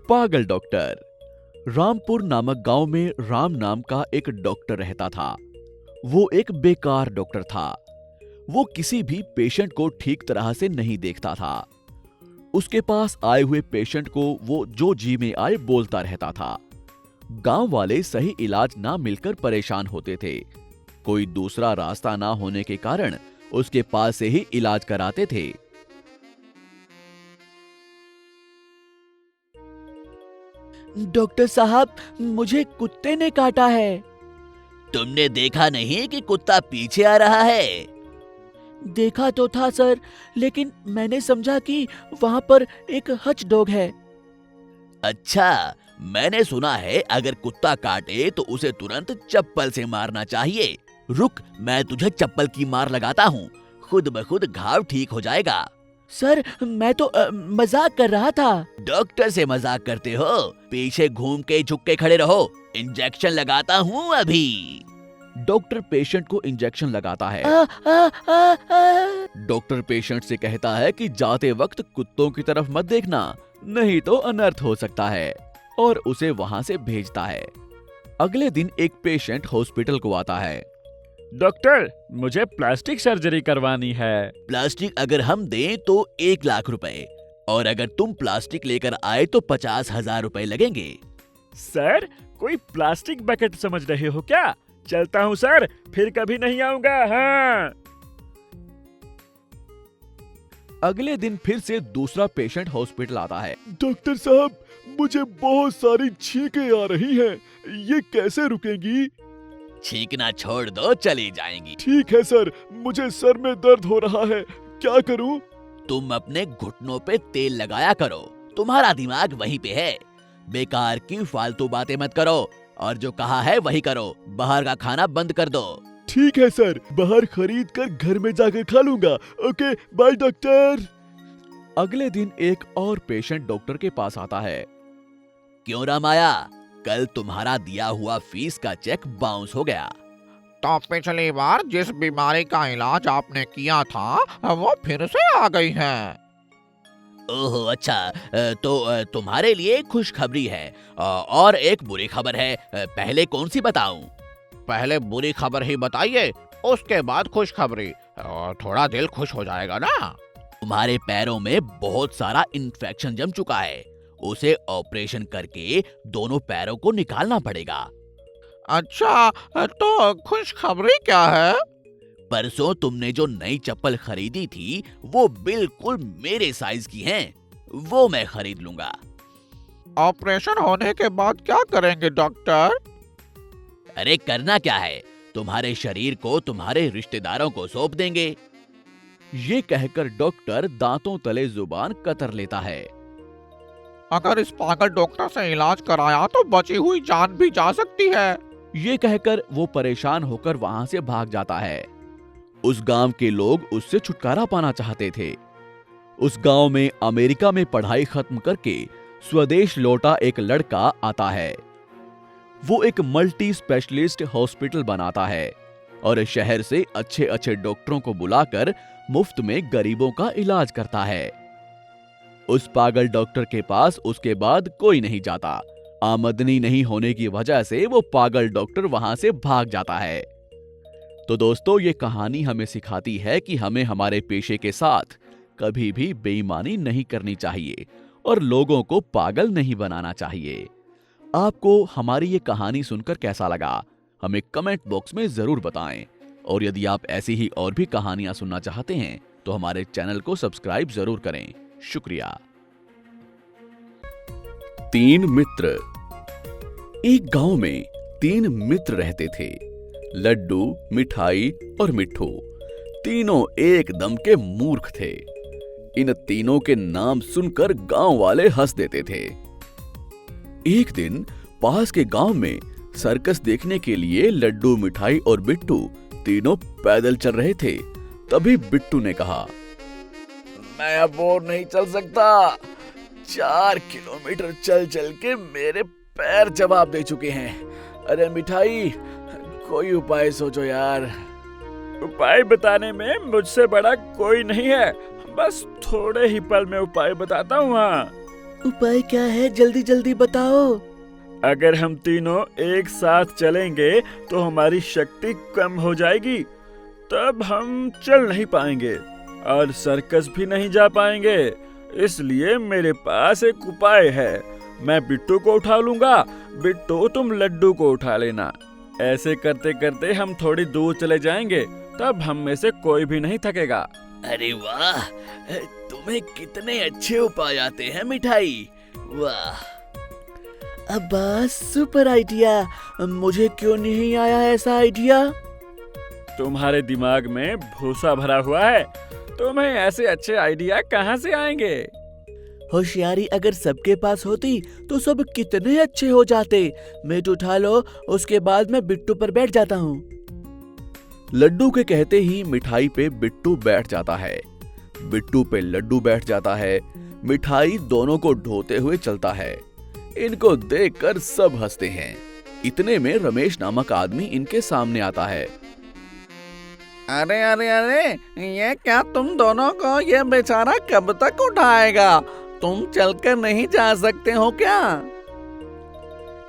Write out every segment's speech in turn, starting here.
पागल डॉक्टर। रामपुर नामक गांव में राम नाम का एक डॉक्टर रहता था। वो एक बेकार डॉक्टर था। वो किसी भी पेशेंट को ठीक तरह से नहीं देखता था। उसके पास आए हुए पेशेंट को वो जो जी में आए बोलता रहता था। गांव वाले सही इलाज ना मिलकर परेशान होते थे। कोई दूसरा रास्ता ना होने के कारण उसके पास से ही इलाज कराते थे। डॉक्टर साहब, मुझे कुत्ते ने काटा है। तुमने देखा नहीं कि कुत्ता पीछे आ रहा है? देखा तो था सर, लेकिन मैंने समझा कि वहां पर एक हच डॉग है। अच्छा, मैंने सुना है अगर कुत्ता काटे तो उसे तुरंत चप्पल से मारना चाहिए। रुक, मैं तुझे चप्पल की मार लगाता हूँ, खुद ब खुद घाव ठीक हो जाएगा। सर, मैं तो मजाक कर रहा था। डॉक्टर से मजाक करते हो? पीछे घूम के झुक के खड़े रहो, इंजेक्शन लगाता हूँ अभी। डॉक्टर पेशेंट को इंजेक्शन लगाता है। डॉक्टर पेशेंट से कहता है कि जाते वक्त कुत्तों की तरफ मत देखना, नहीं तो अनर्थ हो सकता है, और उसे वहां से भेजता है। अगले दिन एक पेशेंट हॉस्पिटल को आता है। डॉक्टर, मुझे प्लास्टिक सर्जरी करवानी है। प्लास्टिक अगर हम दें तो 1 लाख रुपए, और अगर तुम प्लास्टिक लेकर आए तो 50,000 रुपए लगेंगे। सर, कोई प्लास्टिक बकेट समझ रहे हो क्या? चलता हूँ सर, फिर कभी नहीं आऊंगा। हाँ। अगले दिन फिर से दूसरा पेशेंट हॉस्पिटल आता है। डॉक्टर साहब, मुझे बहुत सारी छींकें आ रही हैं, ये कैसे रुकेंगी? छींकना छोड़ दो, चली जाएंगी। ठीक है सर, मुझे सर में दर्द हो रहा है, क्या करूं? तुम अपने घुटनों पे तेल लगाया करो, तुम्हारा दिमाग वहीं पे है। बेकार की फालतू बातें मत करो, और जो कहा है वही करो। बाहर का खाना बंद कर दो। ठीक है सर, बाहर खरीद कर घर में जाकर खा लूंगा। Okay, by doctor. अगले दिन एक और पेशेंट डॉक्टर के पास आता है। क्यों रामाया, कल तुम्हारा दिया हुआ फीस का चेक बाउंस हो गया। तो पिछली बार जिस बीमारी का इलाज आपने किया था वो फिर से आ गई है। ओहो अच्छा, तो तुम्हारे लिए खुशखबरी है, और एक बुरी खबर है। पहले कौन सी बताऊं? पहले बुरी खबर ही बताइए, उसके बाद खुशखबरी, थोड़ा दिल खुश हो जाएगा ना। तुम्हारे पैरों में बहुत सारा इन्फेक्शन जम चुका है, उसे ऑपरेशन करके दोनों पैरों को निकालना पड़ेगा। अच्छा, तो खुशखबरी क्या है? परसों तुमने जो नई चप्पल खरीदी थी वो बिल्कुल मेरे साइज की हैं, वो मैं खरीद लूंगा। ऑपरेशन होने के बाद क्या करेंगे डॉक्टर? अरे करना क्या है, तुम्हारे शरीर को तुम्हारे रिश्तेदारों को सौंप देंगे। ये कहकर डॉक्टर दांतों तले जुबान कतर लेता है। अगर इस पागल डॉक्टर से इलाज कराया तो बची हुई जान भी जा सकती है। ये कहकर वो परेशान होकर वहां से भाग जाता है। उस गांव के लोग उससे छुटकारा पाना चाहते थे। उस गांव में अमेरिका में पढ़ाई खत्म करके स्वदेश लौटा एक लड़का आता है। वो एक मल्टी स्पेशलिस्ट हॉस्पिटल बनाता है और शहर से अच्छे अच्छे डॉक्टरों को बुलाकर मुफ्त में गरीबों का इलाज करता है। उस पागल डॉक्टर के पास उसके बाद कोई नहीं जाता। आमदनी नहीं होने की वजह से वो पागल डॉक्टर वहां से भाग जाता है। तो दोस्तों, ये कहानी हमें सिखाती है कि हमें हमारे पेशे के साथ कभी भी बेईमानी नहीं करनी चाहिए और लोगों को पागल नहीं बनाना चाहिए। आपको हमारी ये कहानी सुनकर कैसा लगा, हमें कमेंट बॉक्स में जरूर बताएं। और यदि आप ऐसी ही और भी कहानियां सुनना चाहते हैं तो हमारे चैनल को सब्सक्राइब जरूर करें। शुक्रिया। 3 मित्र। एक गांव में 3 मित्र रहते थे, लड्डू, मिठाई और मिट्ठू। तीनों एकदम के मूर्ख थे। इन तीनों के नाम सुनकर गांव वाले हंस देते थे। एक दिन पास के गांव में सर्कस देखने के लिए लड्डू, मिठाई और बिट्टू तीनों पैदल चल रहे थे। तभी बिट्टू ने कहा, मैं अब और नहीं चल सकता। 4 किलोमीटर चल चल के मेरे पैर जवाब दे चुके हैं। अरे मिठाई, कोई उपाय सोचो यार। उपाय बताने में मुझसे बड़ा कोई नहीं है, बस थोड़े ही पल में उपाय बताता हूँ। हाँ, उपाय क्या है, जल्दी जल्दी बताओ। अगर हम तीनों एक साथ चलेंगे तो हमारी शक्ति कम हो जाएगी, तब हम चल नहीं पाएंगे और सर्कस भी नहीं जा पाएंगे। इसलिए मेरे पास एक उपाय है। मैं बिट्टू को उठा लूंगा, बिट्टू तुम लड्डू को उठा लेना। ऐसे करते करते हम थोड़ी दूर चले जाएंगे, तब हम में से कोई भी नहीं थकेगा। अरे वाह, तुम्हें कितने अच्छे उपाय आते हैं मिठाई। वाह, अब्बा सुपर आइडिया, मुझे क्यों नहीं आया ऐसा आइडिया? तुम्हारे दिमाग में भूसा भरा हुआ है, तुम्हें ऐसे अच्छे आइडिया कहाँ से आएंगे? होशियारी अगर सबके पास होती तो सब कितने अच्छे हो जाते। मीट उठा लो, उसके बाद मैं बिट्टू पर बैठ जाता हूँ। लड्डू के कहते ही मिठाई पे बिट्टू बैठ जाता है। बिट्टू पे लड्डू बैठ जाता है। मिठाई दोनों को ढोते हुए चलता है। इनको देखकर सब हंसते हैं। इतने में रमेश नामक आदमी इनके सामने आता है। अरे अरे अरे, ये क्या तुम दोनों को ये बेचारा कब तक उठाएगा? तुम चलकर नहीं जा सकते हो क्या?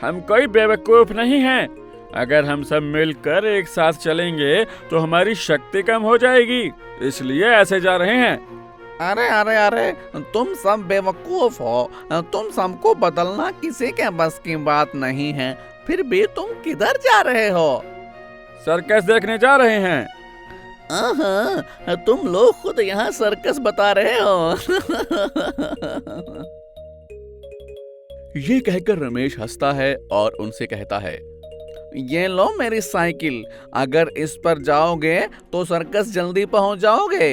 हम कोई बेवकूफ नहीं हैं। अगर हम सब मिलकर एक साथ चलेंगे तो हमारी शक्ति कम हो जाएगी, इसलिए ऐसे जा रहे हैं। अरे अरे अरे, तुम सब बेवकूफ हो। तुम सबको बदलना किसी के बस की बात नहीं है। फिर भी तुम किधर जा रहे हो? सर्कस देखने जा रहे हैं। हाँ, तुम लोग खुद यहाँ सर्कस बता रहे हो। ये कहकर रमेश हंसता है और उनसे कहता है, ये लो मेरी साइकिल, अगर इस पर जाओगे तो सर्कस जल्दी पहुंच जाओगे।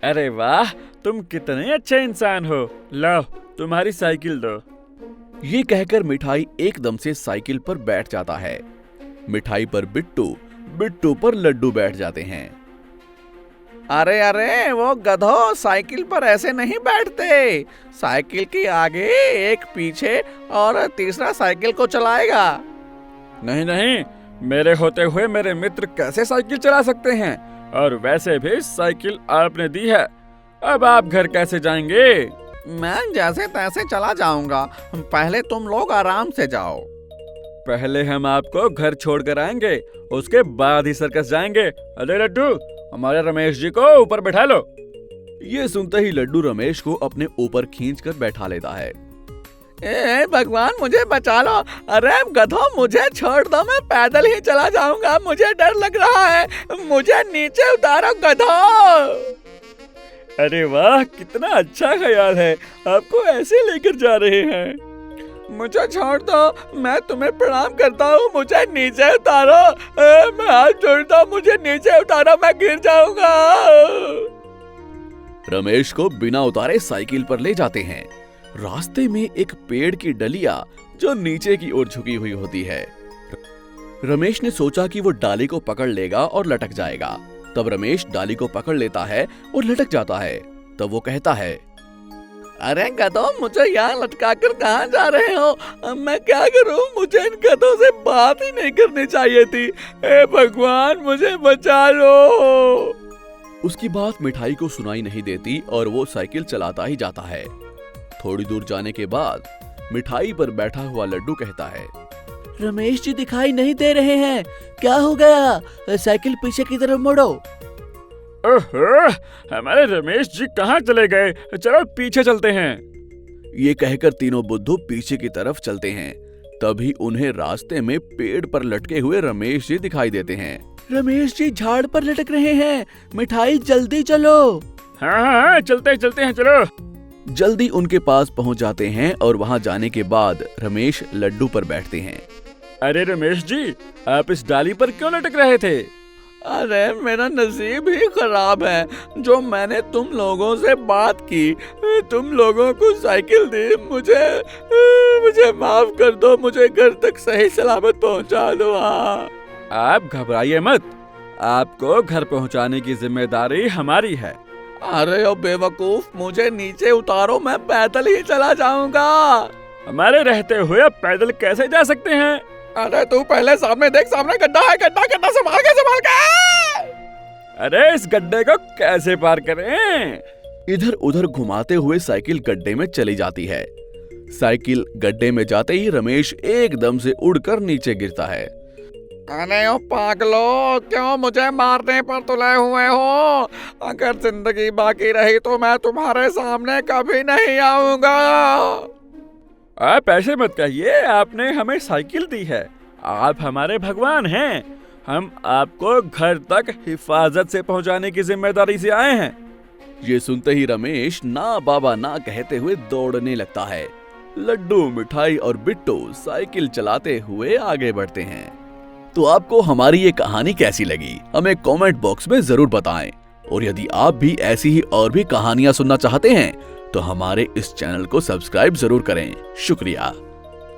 अरे वाह, तुम कितने अच्छे इंसान हो। लो, तुम्हारी साइकिल दो। ये कहकर मिठाई एकदम से साइकिल पर बैठ जाता है। मिठाई पर बिट्टू, बिट्टू पर लड्डू बैठ जाते हैं। अरे अरे, वो गधो, साइकिल पर ऐसे नहीं बैठते। साइकिल के आगे एक पीछे और तीसरा साइकिल को चलाएगा। नहीं नहीं, मेरे होते हुए मेरे मित्र कैसे साइकिल चला सकते हैं? और वैसे भी साइकिल आपने दी है, अब आप घर कैसे जाएंगे? मैं जैसे तैसे चला जाऊंगा, पहले तुम लोग आराम से जाओ। पहले हम आपको घर छोड़कर आएंगे, उसके बाद ही सर्कस जाएंगे। अरे लड्डू, हमारे रमेश जी को ऊपर बैठा लो। ये सुनते ही लड्डू रमेश को अपने ऊपर खींचकर बैठा लेता है। ए भगवान, मुझे बचा लो। अरे गधो, मुझे छोड़ दो, मैं पैदल ही चला जाऊंगा। मुझे डर लग रहा है, मुझे नीचे उतारो गधो। अरे वाह, कितना अच्छा ख्याल है, आपको ऐसे लेकर जा रहे हैं। मुझे छोड़ दो, मैं तुम्हें प्रणाम करता हूँ, मुझे नीचे उतारो। मैं हाथ जोड़ता हूँ, मुझे नीचे उतारो, मैं गिर जाऊंगा। रमेश को बिना उतारे साइकिल पर ले जाते हैं। रास्ते में एक पेड़ की डलिया जो नीचे की ओर झुकी हुई होती है। रमेश ने सोचा कि वो डाली को पकड़ लेगा और लटक जाएगा। तब रमेश डाली को पकड़ लेता है और लटक जाता है। तब वो कहता है, अरे गधो, मुझे यहाँ लटका कर कहाँ जा रहे हो? अब मैं क्या करूँ? मुझे इन गधों से बात ही नहीं करनी चाहिए थी। हे भगवान, मुझे बचा लो। उसकी बात मिठाई को सुनाई नहीं देती और वो साइकिल चलाता ही जाता है। थोड़ी दूर जाने के बाद मिठाई पर बैठा हुआ लड्डू कहता है, रमेश जी दिखाई नहीं दे रहे हैं, क्या हो गया? साइकिल पीछे की तरफ मोड़ो। ओहो, हमारे रमेश जी कहाँ चले गए? चलो पीछे चलते हैं। ये कहकर तीनों बुद्धू पीछे की तरफ चलते हैं। तभी उन्हें रास्ते में पेड़ पर लटके हुए रमेश जी दिखाई देते हैं। रमेश जी झाड़ पर लटक रहे हैं। मिठाई जल्दी चलो। हाँ, चलते हैं, चलो। जल्दी उनके पास पहुंच जाते हैं और वहां जाने के बाद रमेश लड्डू पर बैठते हैं। अरे रमेश जी, आप इस डाली पर क्यों लटक रहे थे? अरे मेरा नसीब ही खराब है, जो मैंने तुम लोगों से बात की, तुम लोगों को साइकिल दी। मुझे माफ कर दो, मुझे घर तक सही सलामत पहुंचा दो। हाँ, आप घबराइए मत, आपको घर पहुंचाने की जिम्मेदारी हमारी है। अरे ओ बेवकूफ, मुझे नीचे उतारो, मैं पैदल ही चला जाऊंगा। हमारे रहते हुए आप पैदल कैसे जा सकते हैं? अरे तू पहले सामने देख, सामने गड्ढा है, गड्ढा संभाल के। अरे इस गड्ढे को कैसे पार करें? इधर उधर घुमाते हुए साइकिल गड्ढे में चली जाती है। साइकिल गड्ढे में जाते ही रमेश एकदम से उड़कर नीचे गिरता है। अरे ओ पागलो, क्यों मुझे मारने पर तुले हुए हो? अगर जिंदगी बाकी रही तो मैं तुम्हारे सामने कभी नहीं आऊंगा। आप ऐसे मत कहिए, आपने हमें साइकिल दी है, आप हमारे भगवान हैं। हम आपको घर तक हिफाजत से पहुंचाने की जिम्मेदारी से आए हैं। ये सुनते ही रमेश ना बाबा ना कहते हुए दौड़ने लगता है। लड्डू, मिठाई और बिट्टू साइकिल चलाते हुए आगे बढ़ते हैं। तो आपको हमारी ये कहानी कैसी लगी हमें कमेंट बॉक्स में जरूर बताएं। और यदि आप भी ऐसी ही और भी कहानियां सुनना चाहते हैं तो हमारे इस चैनल को सब्सक्राइब जरूर करें। शुक्रिया।